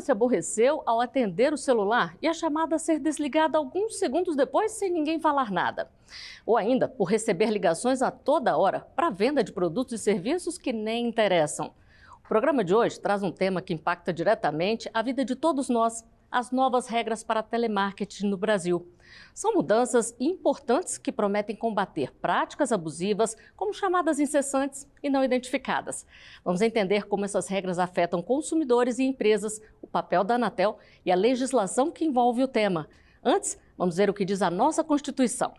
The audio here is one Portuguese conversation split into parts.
nunca se aborreceu ao atender o celular e a chamada ser desligada alguns segundos depois sem ninguém falar nada? Ou ainda por receber ligações a toda hora para venda de produtos e serviços que nem interessam? O programa de hoje traz um tema que impacta diretamente a vida de todos nós: as novas regras para telemarketing no Brasil. São mudanças importantes que prometem combater práticas abusivas, como chamadas incessantes e não identificadas. Vamos entender como essas regras afetam consumidores e empresas, o papel da Anatel e a legislação que envolve o tema. Antes, vamos ver o que diz a nossa Constituição.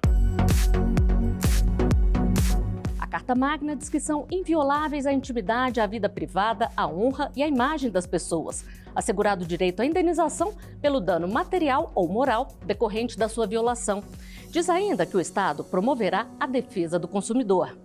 A Carta Magna diz que são invioláveis a intimidade, a vida privada, a honra e a imagem das pessoas, assegurado o direito à indenização pelo dano material ou moral decorrente da sua violação. Diz ainda que o Estado promoverá a defesa do consumidor.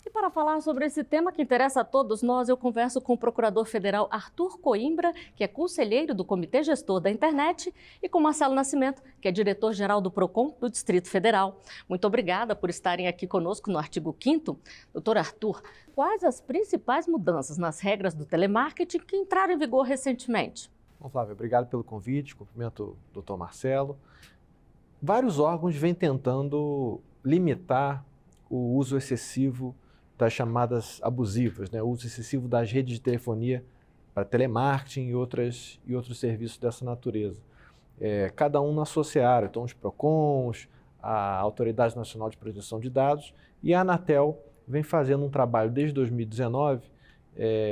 E para falar sobre esse tema que interessa a todos nós, eu converso com o Procurador Federal Arthur Coimbra, que é conselheiro do Comitê Gestor da Internet, e com Marcelo Nascimento, que é diretor-geral do PROCON do Distrito Federal. Muito obrigada por estarem aqui conosco no artigo 5º. Doutor Arthur, quais as principais mudanças nas regras do telemarketing que entraram em vigor recentemente? Bom, Flávia, obrigado pelo convite, cumprimento o doutor Marcelo. Vários órgãos vêm tentando limitar o uso excessivo das chamadas abusivas, o uso excessivo das redes de telefonia para telemarketing e outros serviços dessa natureza. Cada um na sua área, então os PROCONs, a Autoridade Nacional de Proteção de Dados e a Anatel vem fazendo um trabalho desde 2019,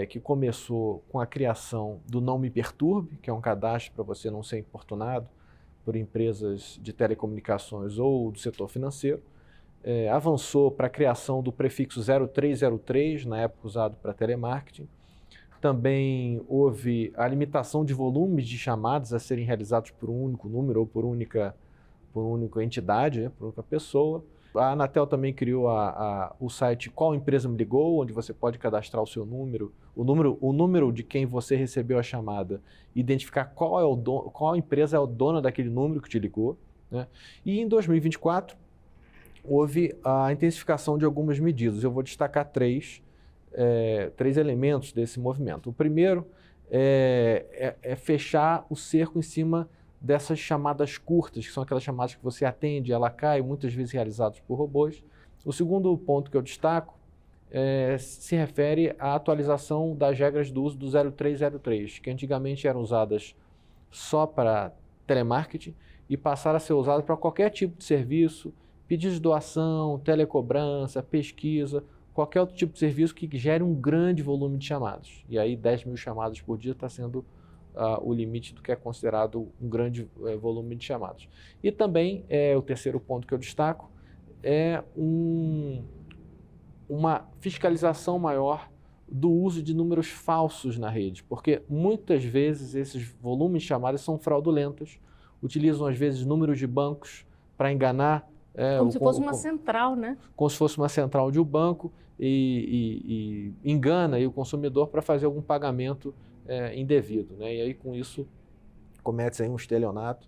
que começou com a criação do Não Me Perturbe, que é um cadastro para você não ser importunado por empresas de telecomunicações ou do setor financeiro. Avançou para a criação do prefixo 0303, na época usado para telemarketing. Também houve a limitação de volumes de chamadas a serem realizados por um único número ou por única entidade, por única pessoa. A Anatel também criou o site Qual Empresa Me Ligou, onde você pode cadastrar o seu número, o número de quem você recebeu a chamada, identificar qual empresa é o dono daquele número que te ligou, E em 2024, houve a intensificação de algumas medidas. Eu vou destacar três elementos desse movimento. O primeiro é fechar o cerco em cima dessas chamadas curtas, que são aquelas chamadas que você atende, ela cai, muitas vezes realizadas por robôs. O segundo ponto que eu destaco se refere à atualização das regras do uso do 0303, que antigamente eram usadas só para telemarketing e passaram a ser usadas para qualquer tipo de serviço, pedidos de doação, telecobrança, pesquisa, qualquer outro tipo de serviço que gere um grande volume de chamadas. E aí 10 mil chamadas por dia está sendo o limite do que é considerado um grande volume de chamadas. E também, o terceiro ponto que eu destaco, é uma fiscalização maior do uso de números falsos na rede, porque muitas vezes esses volumes de chamadas são fraudulentos, utilizam às vezes números de bancos para enganar. Como se fosse uma central, né? Como se fosse uma central de um banco e engana aí o consumidor para fazer algum pagamento indevido, E aí com isso comete-se aí um estelionato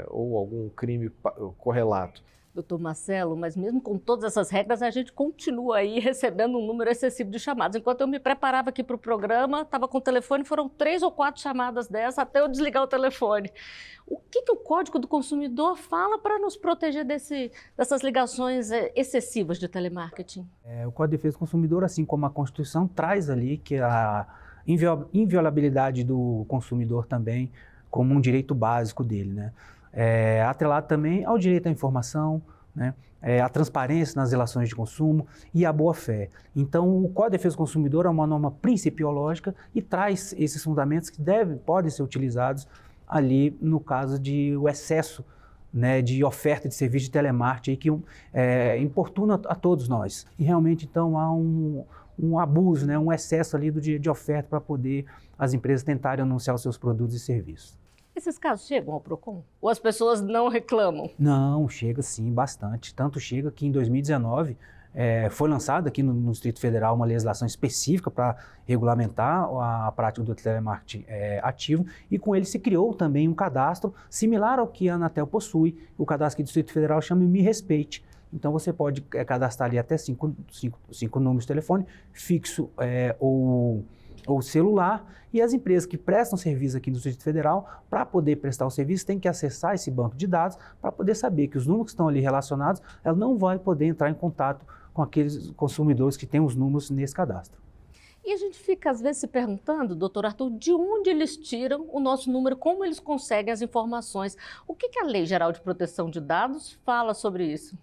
ou algum crime correlato. Doutor Marcelo, mas mesmo com todas essas regras, a gente continua aí recebendo um número excessivo de chamadas. Enquanto eu me preparava aqui para o programa, estava com o telefone, foram 3 ou 4 chamadas dessas até eu desligar o telefone. O que o Código do Consumidor fala para nos proteger dessas ligações excessivas de telemarketing? O Código de Defesa do Consumidor, assim como a Constituição, traz ali que a inviolabilidade do consumidor também como um direito básico dele, atrelado também ao direito à informação, a transparência nas relações de consumo e a boa-fé. Então, o Código de Defesa do Consumidor é uma norma principiológica e traz esses fundamentos que podem ser utilizados ali no caso de o excesso de oferta de serviço de telemarketing que importuna a todos nós. E realmente, então, há um abuso, um excesso ali de oferta para poder as empresas tentarem anunciar os seus produtos e serviços. Esses casos chegam ao PROCON? Ou as pessoas não reclamam? Não, chega sim, bastante. Tanto chega que em 2019 foi lançada aqui no Distrito Federal uma legislação específica para regulamentar a prática do telemarketing ativo e com ele se criou também um cadastro similar ao que a Anatel possui. O cadastro aqui do Distrito Federal chama Me Respeite. Então você pode cadastrar ali até 5 números de telefone, fixo ou ou celular, e as empresas que prestam serviço aqui no Distrito Federal, para poder prestar o serviço, tem que acessar esse banco de dados para poder saber que os números que estão ali relacionados, ela não vai poder entrar em contato com aqueles consumidores que têm os números nesse cadastro. E a gente fica, às vezes, se perguntando, doutor Arthur, de onde eles tiram o nosso número, como eles conseguem as informações. O que a Lei Geral de Proteção de Dados fala sobre isso?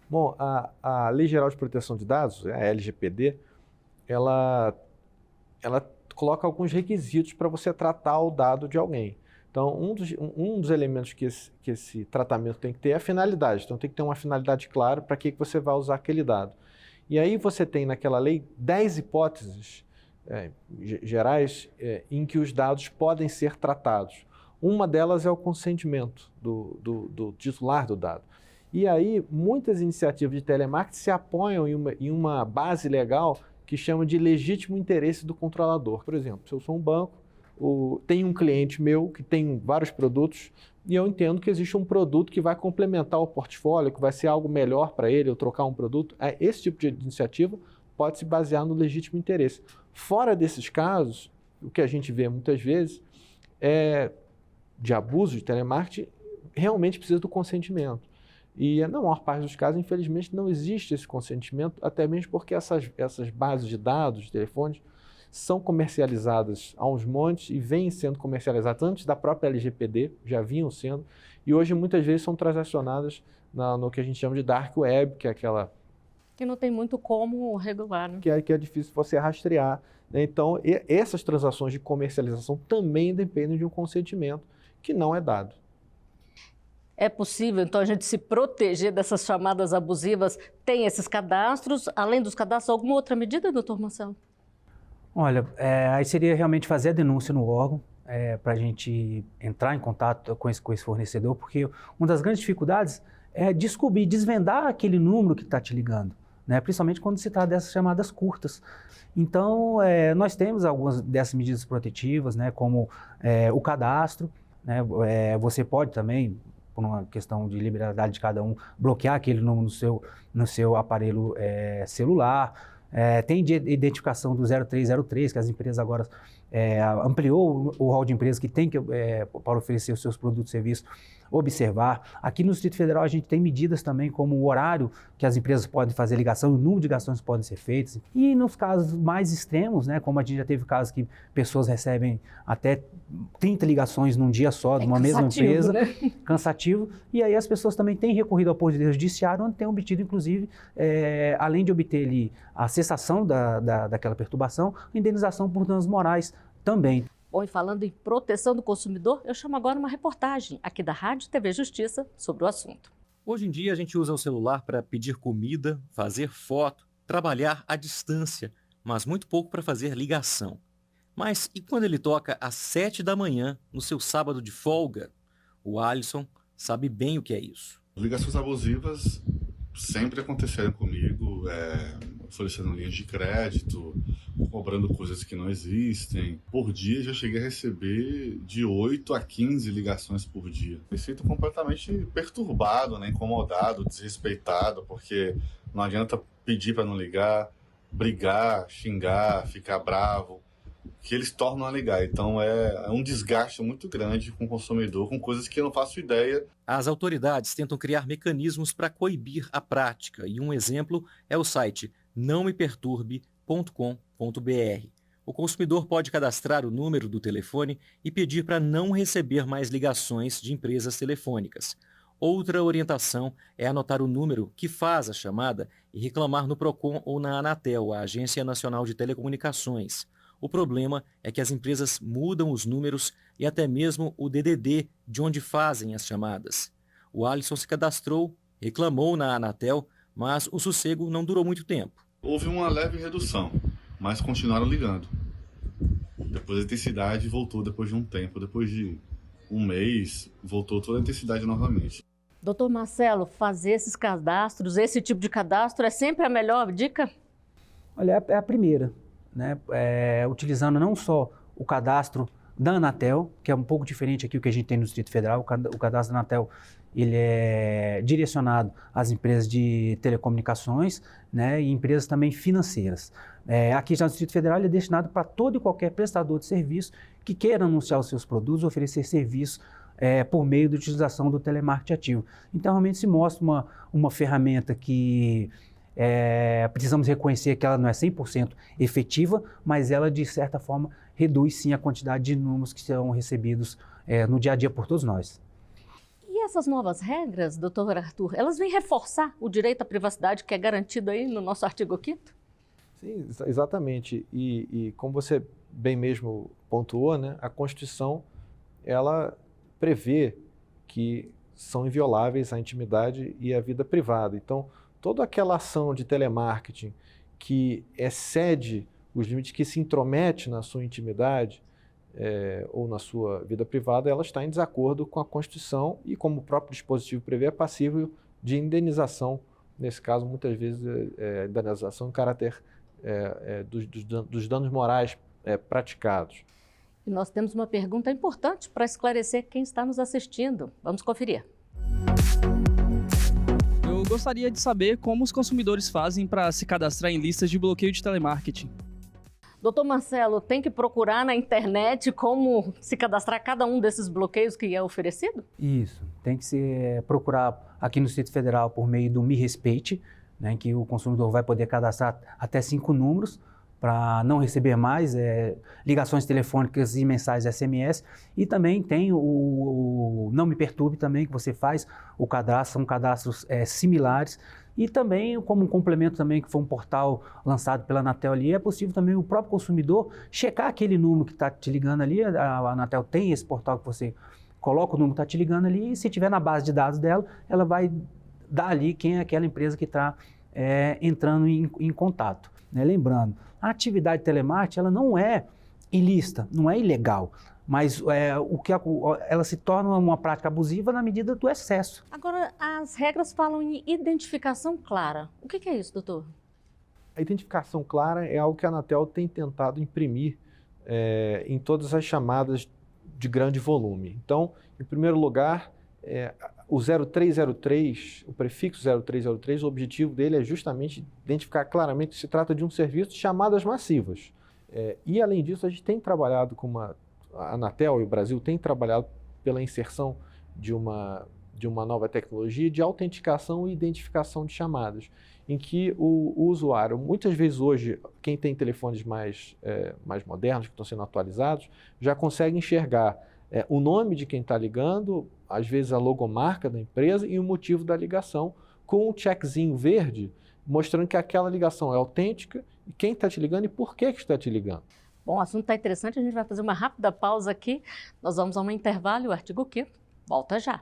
Bom, a Lei Geral de Proteção de Dados, a LGPD, ela coloca alguns requisitos para você tratar o dado de alguém. Então, um dos elementos que esse tratamento tem que ter é a finalidade. Então, tem que ter uma finalidade clara para que você vai usar aquele dado. E aí você tem naquela lei 10 hipóteses gerais em que os dados podem ser tratados. Uma delas é o consentimento do titular do dado. E aí muitas iniciativas de telemarketing se apoiam em uma base legal que chama de legítimo interesse do controlador. Por exemplo, se eu sou um banco, tem um cliente meu que tem vários produtos e eu entendo que existe um produto que vai complementar o portfólio, que vai ser algo melhor para ele, eu trocar um produto. Esse tipo de iniciativa pode se basear no legítimo interesse. Fora desses casos, o que a gente vê muitas vezes é de abuso de telemarketing, realmente precisa do consentimento. E na maior parte dos casos, infelizmente, não existe esse consentimento, até mesmo porque essas bases de dados, de telefones, são comercializadas aos montes e vêm sendo comercializadas antes da própria LGPD, já vinham sendo, e hoje muitas vezes são transacionadas no que a gente chama de dark web, que é aquela... Que não tem muito como regular, né? Que é difícil você rastrear, né? Então, essas transações de comercialização também dependem de um consentimento que não é dado. É possível, então, a gente se proteger dessas chamadas abusivas? Tem esses cadastros? Além dos cadastros, alguma outra medida, doutor Marcelo? Olha, aí seria realmente fazer a denúncia no órgão, para a gente entrar em contato com esse fornecedor, porque uma das grandes dificuldades é descobrir, desvendar aquele número que está te ligando, né? Principalmente quando se trata dessas chamadas curtas. Então, nós temos algumas dessas medidas protetivas, né? Como o cadastro, né? Você pode também, por uma questão de liberalidade de cada um, bloquear aquele número no seu aparelho celular. Tem identificação do 0303, que as empresas agora ampliou o rol de empresas que tem para oferecer os seus produtos e serviços, observar. Aqui no Distrito Federal a gente tem medidas também como o horário que as empresas podem fazer ligação, o número de ligações que podem ser feitas. E nos casos mais extremos, né, como a gente já teve casos que pessoas recebem até 30 ligações num dia só de uma mesma empresa, né? Cansativo, e aí as pessoas também têm recorrido ao Poder Judiciário, onde têm obtido, inclusive, além de obter ali a cessação daquela perturbação, a indenização por danos morais também. Bom, e falando em proteção do consumidor, eu chamo agora uma reportagem aqui da Rádio TV Justiça sobre o assunto. Hoje em dia a gente usa o celular para pedir comida, fazer foto, trabalhar à distância, mas muito pouco para fazer ligação. Mas e quando ele toca às 7 da manhã, no seu sábado de folga? O Alisson sabe bem o que é isso. Ligações abusivas sempre aconteceram comigo, oferecendo linhas de crédito, cobrando coisas que não existem. Por dia já cheguei a receber de 8 a 15 ligações por dia. Me sinto completamente perturbado, né, incomodado, desrespeitado, porque não adianta pedir para não ligar, brigar, xingar, ficar bravo, que eles tornam a ligar. Então é um desgaste muito grande com o consumidor, com coisas que eu não faço ideia. As autoridades tentam criar mecanismos para coibir a prática, e um exemplo é o site nãomeperturbe.com.br. O consumidor pode cadastrar o número do telefone e pedir para não receber mais ligações de empresas telefônicas. Outra orientação é anotar o número que faz a chamada e reclamar no Procon ou na Anatel, a Agência Nacional de Telecomunicações. O problema é que as empresas mudam os números e até mesmo o DDD de onde fazem as chamadas. O Alisson se cadastrou, reclamou na Anatel, mas o sossego não durou muito tempo. Houve uma leve redução, mas continuaram ligando. Depois a intensidade voltou depois de um tempo, depois de um mês, voltou toda a intensidade novamente. Doutor Marcelo, fazer esses cadastros, esse tipo de cadastro é sempre a melhor dica? Olha, é a primeira, né? Utilizando não só o cadastro da Anatel, que é um pouco diferente aqui do que a gente tem no Distrito Federal. O cadastro da Anatel ele é direcionado às empresas de telecomunicações, né, e empresas também financeiras. Aqui já no Distrito Federal ele é destinado para todo e qualquer prestador de serviço que queira anunciar os seus produtos, oferecer serviço por meio da utilização do telemarketing ativo. Então, realmente se mostra uma ferramenta que precisamos reconhecer que ela não é 100% efetiva, mas ela, de certa forma, reduz sim a quantidade de números que serão recebidos no dia a dia por todos nós. E essas novas regras, doutor Arthur, elas vêm reforçar o direito à privacidade que é garantido aí no nosso artigo 5º? Sim, exatamente. E como você bem mesmo pontuou, né, a Constituição ela prevê que são invioláveis a intimidade e a vida privada. Então, toda aquela ação de telemarketing que excede os limites, que se intromete na sua intimidade ou na sua vida privada, ela está em desacordo com a Constituição e, como o próprio dispositivo prevê, é passível de indenização. Nesse caso, muitas vezes, indenização em caráter dos danos morais praticados. E nós temos uma pergunta importante para esclarecer quem está nos assistindo. Vamos conferir. Eu gostaria de saber como os consumidores fazem para se cadastrar em listas de bloqueio de telemarketing. Doutor Marcelo, tem que procurar na internet como se cadastrar cada um desses bloqueios que é oferecido? Isso, tem que se procurar aqui no Distrito Federal por meio do Me Respeite, né, em que o consumidor vai poder cadastrar até 5 números para não receber mais ligações telefônicas e mensais SMS. E também tem o Não Me Perturbe também, que você faz o cadastro, são cadastros similares. E também, como um complemento também, que foi um portal lançado pela Anatel ali, é possível também o próprio consumidor checar aquele número que está te ligando ali. A Anatel tem esse portal que você coloca o número que está te ligando ali e se tiver na base de dados dela, ela vai dar ali quem é aquela empresa que está entrando em contato. Né? Lembrando, a atividade telemarketing ela não é ilícita, não é ilegal, mas ela se torna uma prática abusiva na medida do excesso. Agora, as regras falam em identificação clara. O que é isso, doutor? A identificação clara é algo que a Anatel tem tentado imprimir em todas as chamadas de grande volume. Então, em primeiro lugar, o 0303, o prefixo 0303, o objetivo dele é justamente identificar claramente que se trata de um serviço de chamadas massivas. E, além disso, a gente tem trabalhado a Anatel e o Brasil tem trabalhado pela inserção de uma nova tecnologia de autenticação e identificação de chamadas, em que o usuário, muitas vezes hoje, quem tem telefones mais modernos, que estão sendo atualizados, já consegue enxergar o nome de quem está ligando, às vezes a logomarca da empresa e o motivo da ligação, com um checkzinho verde, mostrando que aquela ligação é autêntica e quem está te ligando e por que está te ligando. Bom, o assunto está interessante, a gente vai fazer uma rápida pausa aqui. Nós vamos a um intervalo e o artigo 5º volta já.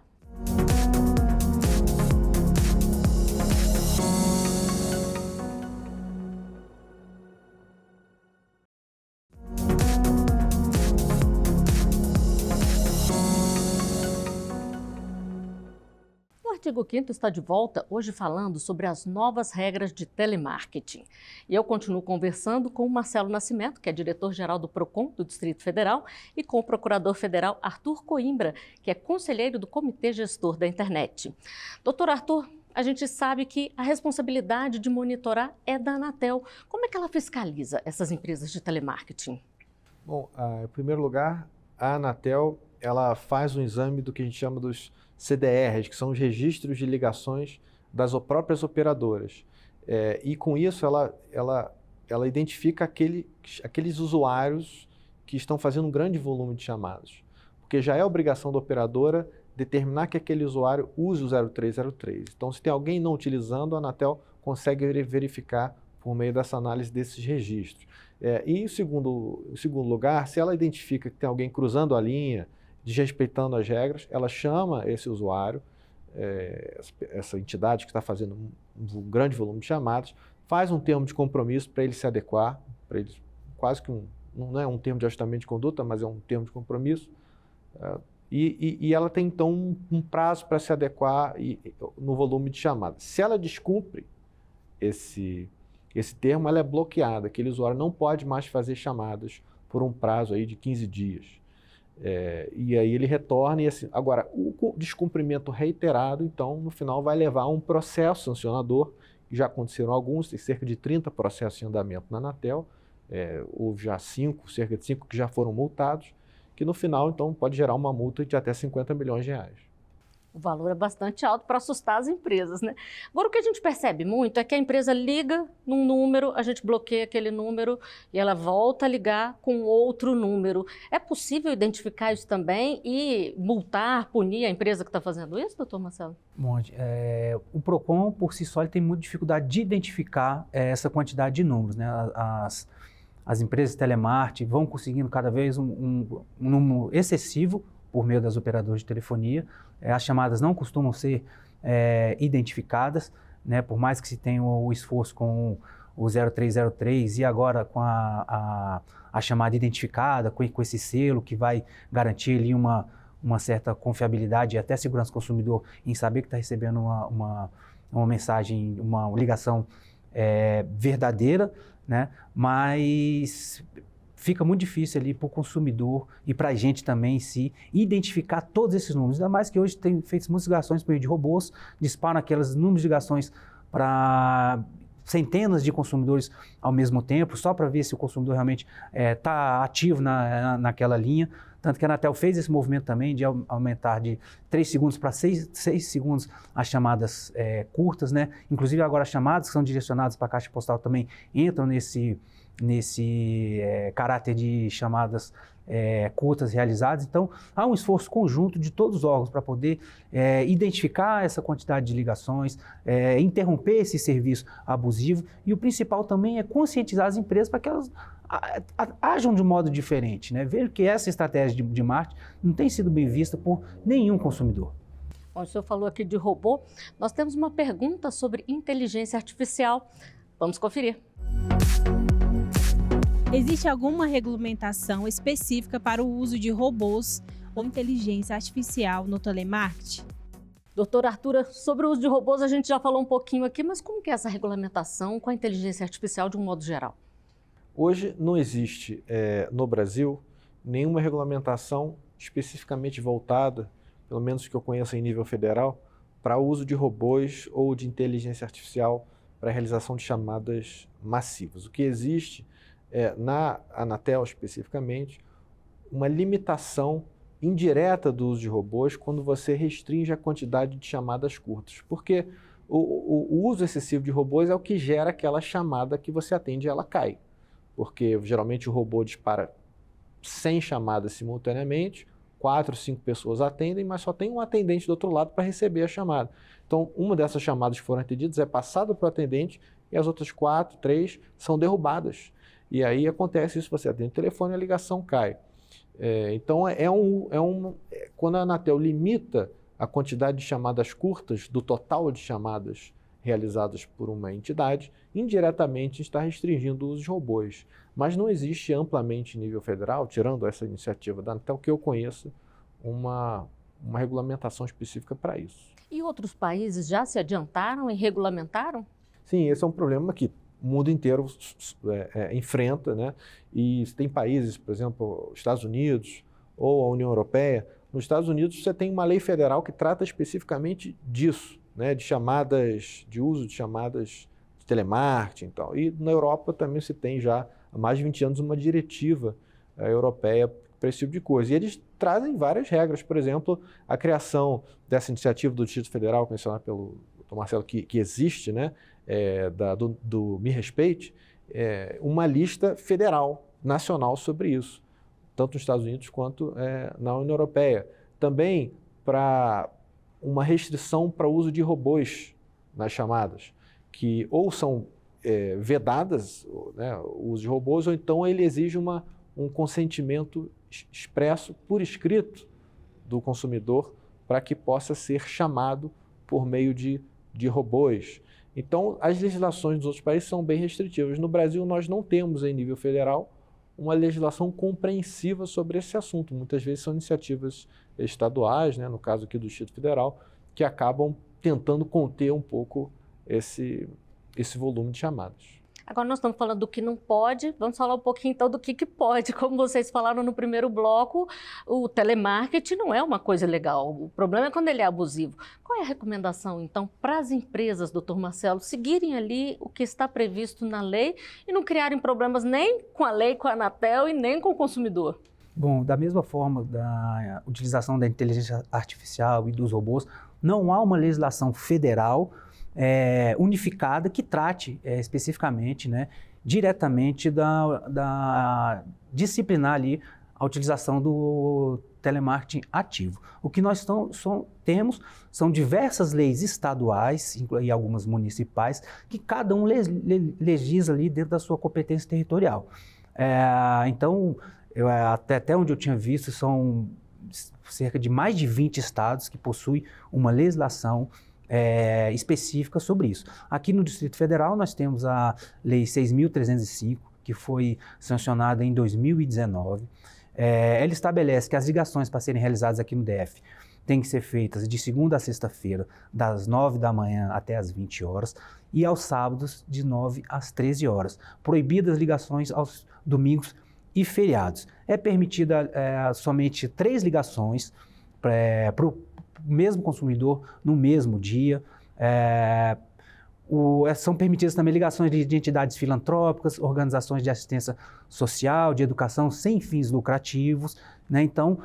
O artigo 5º está de volta, hoje falando sobre as novas regras de telemarketing. E eu continuo conversando com o Marcelo Nascimento, que é diretor-geral do PROCON, do Distrito Federal, e com o procurador federal Arthur Coimbra, que é conselheiro do Comitê Gestor da Internet. Doutor Arthur, a gente sabe que a responsabilidade de monitorar é da Anatel. Como é que ela fiscaliza essas empresas de telemarketing? Bom, em primeiro lugar, a Anatel ela faz um exame do que a gente chama dos CDRs, que são os registros de ligações das próprias operadoras. E com isso ela identifica aqueles usuários que estão fazendo um grande volume de chamadas. Porque já é obrigação da operadora determinar que aquele usuário use o 0303. Então, se tem alguém não utilizando, a Anatel consegue verificar por meio dessa análise desses registros. E em segundo lugar, se ela identifica que tem alguém cruzando a linha, desrespeitando as regras, ela chama esse usuário, essa entidade que está fazendo um grande volume de chamadas, faz um termo de compromisso para ele se adequar, para ele quase que não é um termo de ajustamento de conduta, mas é um termo de compromisso, e ela tem então um prazo para se adequar no volume de chamadas. Se ela descumpre esse termo, ela é bloqueada, aquele usuário não pode mais fazer chamadas por um prazo aí de 15 dias. E aí ele retorna e assim. Agora, o descumprimento reiterado, então, no final vai levar a um processo sancionador já aconteceram alguns, tem cerca de 30 processos em andamento na Anatel, houve já cerca de 5 que já foram multados, que no final, então, pode gerar uma multa de até 50 milhões de reais. O valor é bastante alto para assustar as empresas, né? Agora, o que a gente percebe muito é que a empresa liga num número, a gente bloqueia aquele número e ela volta a ligar com outro número. É possível identificar isso também e multar, punir a empresa que está fazendo isso, doutor Marcelo? Monte, o PROCON, por si só, ele tem muita dificuldade de identificar essa quantidade de números, né? As empresas de telemarketing vão conseguindo cada vez um número excessivo por meio das operadoras de telefonia. As chamadas não costumam ser identificadas, né? Por mais que se tenha o esforço com o 0303 e agora com a chamada identificada, com esse selo que vai garantir ali uma certa confiabilidade e até segurança do consumidor em saber que está recebendo uma mensagem, uma ligação verdadeira, né? Mas fica muito difícil ali para o consumidor e para a gente também em si identificar todos esses números. Ainda mais que hoje tem feito muitas ligações por meio de robôs, disparam aqueles números de ligações para centenas de consumidores ao mesmo tempo, só para ver se o consumidor realmente está ativo naquela linha. Tanto que a Anatel fez esse movimento também de aumentar de 3 segundos para 6 segundos as chamadas curtas, né? Inclusive agora as chamadas que são direcionadas para a caixa postal também entram nesse caráter de chamadas curtas realizadas. Então, há um esforço conjunto de todos os órgãos para poder identificar essa quantidade de ligações, interromper esse serviço abusivo e o principal também é conscientizar as empresas para que elas ajam de um modo diferente, né? Ver que essa estratégia de marketing não tem sido bem vista por nenhum consumidor. Bom, o senhor falou aqui de robô, nós temos uma pergunta sobre inteligência artificial. Vamos conferir. Existe alguma regulamentação específica para o uso de robôs ou inteligência artificial no telemarketing? Doutora Artura, sobre o uso de robôs a gente já falou um pouquinho aqui, mas como que é essa regulamentação com a inteligência artificial de um modo geral? Hoje não existe no Brasil nenhuma regulamentação especificamente voltada, pelo menos que eu conheça em nível federal, para o uso de robôs ou de inteligência artificial para a realização de chamadas massivas. O que existe na Anatel especificamente, uma limitação indireta do uso de robôs quando você restringe a quantidade de chamadas curtas, porque o uso excessivo de robôs é o que gera aquela chamada que você atende e ela cai, porque geralmente o robô dispara 100 chamadas simultaneamente, 4, 5 pessoas atendem, mas só tem um atendente do outro lado para receber a chamada. Então, uma dessas chamadas que foram atendidas é passada para o atendente e as outras 4, 3 são derrubadas. E aí acontece isso, você atende o telefone e a ligação cai. Então, quando a Anatel limita a quantidade de chamadas curtas do total de chamadas realizadas por uma entidade, indiretamente está restringindo o uso de robôs. Mas não existe amplamente em nível federal, tirando essa iniciativa da Anatel, que eu conheça, uma regulamentação específica para isso. E outros países já se adiantaram e regulamentaram? Sim, esse é um problema que o mundo inteiro enfrenta, né? E tem países, por exemplo, os Estados Unidos ou a União Europeia. Nos Estados Unidos você tem uma lei federal que trata especificamente disso, né? De uso de chamadas de telemarketing e tal. E na Europa também se tem já há mais de 20 anos uma diretiva europeia para esse tipo de coisa. E eles trazem várias regras, por exemplo, a criação dessa iniciativa do Distrito Federal, mencionada pelo Dr. Marcelo, que existe, né? Do Me Respeite, uma lista federal, nacional sobre isso, tanto nos Estados Unidos quanto na União Europeia. Também para uma restrição para o uso de robôs nas chamadas, que ou são vedadas, né, o uso de robôs, ou então ele exige um consentimento expresso por escrito do consumidor para que possa ser chamado por meio de robôs. Então, as legislações dos outros países são bem restritivas. No Brasil, nós não temos, em nível federal, uma legislação compreensiva sobre esse assunto. Muitas vezes são iniciativas estaduais, né, no caso aqui do Distrito Federal, que acabam tentando conter um pouco esse volume de chamadas. Agora nós estamos falando do que não pode, vamos falar um pouquinho então do que pode. Como vocês falaram no primeiro bloco, o telemarketing não é uma coisa legal, o problema é quando ele é abusivo. Qual é a recomendação então para as empresas, doutor Marcelo, seguirem ali o que está previsto na lei e não criarem problemas nem com a lei, com a Anatel e nem com o consumidor? Bom, da mesma forma da utilização da inteligência artificial e dos robôs, não há uma legislação federal unificada que trate especificamente, né, diretamente da disciplinar ali a utilização do telemarketing ativo. O que nós temos são diversas leis estaduais e algumas municipais que cada um legisla ali dentro da sua competência territorial. Então, até onde eu tinha visto, são cerca de mais de 20 estados que possuem uma legislação específica sobre isso. Aqui no Distrito Federal nós temos a Lei 6.305, que foi sancionada em 2019. Ela estabelece que as ligações para serem realizadas aqui no DF têm que ser feitas de segunda a sexta-feira, das 9 da manhã até as 20 horas, e aos sábados, de 9 às 13 horas. Proibidas ligações aos domingos e feriados. É permitida somente 3 ligações para o mesmo consumidor no mesmo dia. São permitidas também ligações de entidades filantrópicas, organizações de assistência social, de educação sem fins lucrativos, né? Então,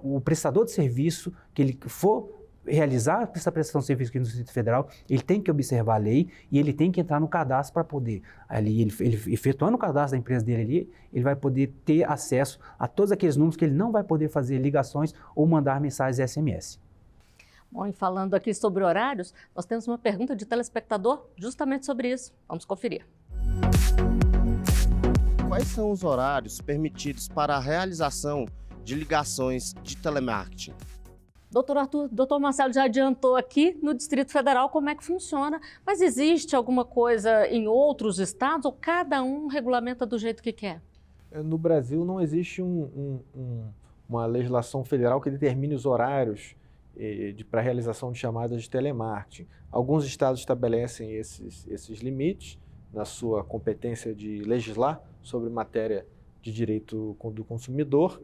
o prestador de serviço que ele for realizar essa prestação de serviço aqui no Distrito Federal, ele tem que observar a lei e ele tem que entrar no cadastro para poder, ali, ele efetuando o cadastro da empresa dele ali, ele vai poder ter acesso a todos aqueles números que ele não vai poder fazer ligações ou mandar mensagens SMS. Bom, e falando aqui sobre horários, nós temos uma pergunta de telespectador justamente sobre isso. Vamos conferir. Quais são os horários permitidos para a realização de ligações de telemarketing? Doutor Arthur, doutor Marcelo já adiantou aqui no Distrito Federal como é que funciona, mas existe alguma coisa em outros estados ou cada um regulamenta do jeito que quer? No Brasil não existe uma legislação federal que determine os horários para a realização de chamadas de telemarketing. Alguns estados estabelecem esses limites na sua competência de legislar sobre matéria de direito do consumidor,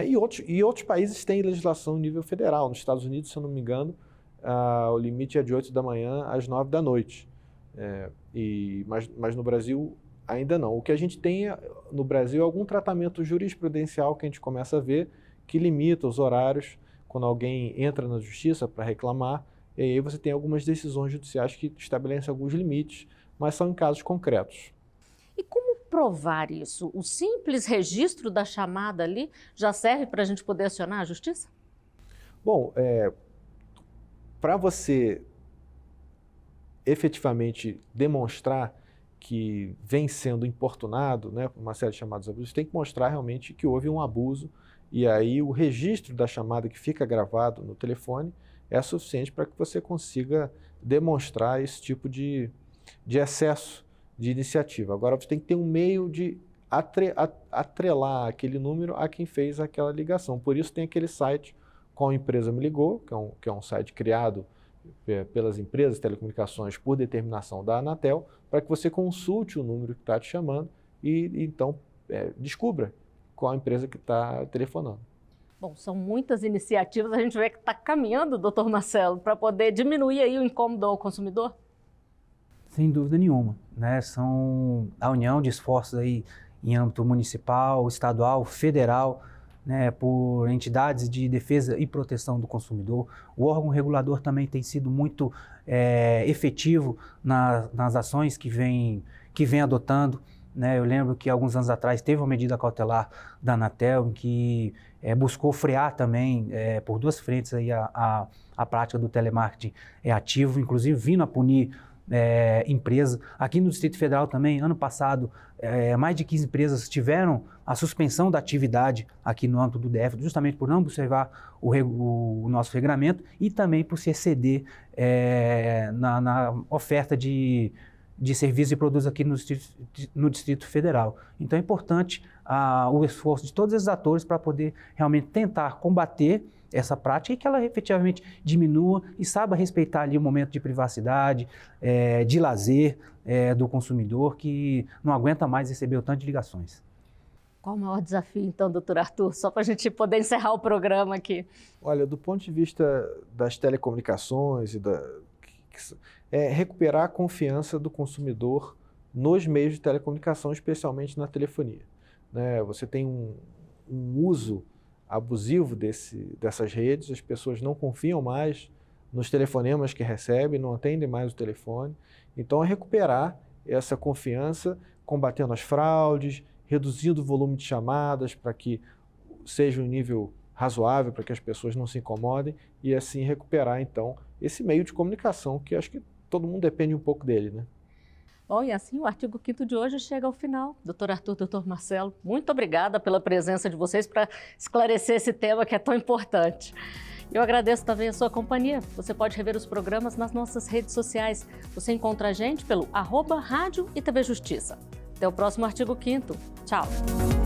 e outros países têm legislação em nível federal. Nos Estados Unidos, se eu não me engano, o limite é de 8 da manhã às 9 da noite. Mas no Brasil ainda não. O que a gente tem no Brasil é algum tratamento jurisprudencial que a gente começa a ver que limita os horários quando alguém entra na justiça para reclamar, e aí você tem algumas decisões judiciais que estabelecem alguns limites, mas são em casos concretos. E como provar isso? O simples registro da chamada ali já serve para a gente poder acionar a justiça? Bom, para você efetivamente demonstrar que vem sendo importunado, né, por uma série de chamadas abusivas, tem que mostrar realmente que houve um abuso, e aí o registro da chamada que fica gravado no telefone é suficiente para que você consiga demonstrar esse tipo de excesso de iniciativa. Agora você tem que ter um meio de atrelar aquele número a quem fez aquela ligação. Por isso tem aquele site Qual Empresa Me Ligou, que é um site criado pelas empresas de telecomunicações por determinação da Anatel, para que você consulte o número que está te chamando e então descubra qual a empresa que está telefonando. Bom, são muitas iniciativas, a gente vê que está caminhando, doutor Marcelo, para poder diminuir aí o incômodo ao consumidor? Sem dúvida nenhuma, né? São a união de esforços aí em âmbito municipal, estadual, federal, né, por entidades de defesa e proteção do consumidor. O órgão regulador também tem sido muito efetivo nas ações que vem adotando. Eu lembro que alguns anos atrás teve uma medida cautelar da Anatel que buscou frear também por duas frentes aí a prática do telemarketing ativo, inclusive vindo a punir empresas. Aqui no Distrito Federal também, ano passado, mais de 15 empresas tiveram a suspensão da atividade aqui no âmbito do DF, justamente por não observar o nosso regulamento e também por se exceder na oferta de serviços e produtos aqui no Distrito Federal. Então é importante o esforço de todos esses atores para poder realmente tentar combater essa prática e que ela efetivamente diminua e saiba respeitar ali o momento de privacidade, de lazer do consumidor que não aguenta mais receber o tanto de ligações. Qual o maior desafio, então, doutor Arthur? Só para a gente poder encerrar o programa aqui. Olha, do ponto de vista das telecomunicações e recuperar a confiança do consumidor nos meios de telecomunicação, especialmente na telefonia. Né? Você tem um uso abusivo dessas redes, as pessoas não confiam mais nos telefonemas que recebem, não atendem mais o telefone. Então, é recuperar essa confiança, combatendo as fraudes, reduzindo o volume de chamadas para que seja um nível razoável, para que as pessoas não se incomodem e assim recuperar, então, esse meio de comunicação que acho que todo mundo depende um pouco dele, né? Bom, e assim o artigo 5º de hoje chega ao final. Doutor Arthur, doutor Marcelo, muito obrigada pela presença de vocês para esclarecer esse tema que é tão importante. Eu agradeço também a sua companhia. Você pode rever os programas nas nossas redes sociais. Você encontra a gente pelo @Rádio e TV Justiça. Até o próximo artigo 5º. Tchau!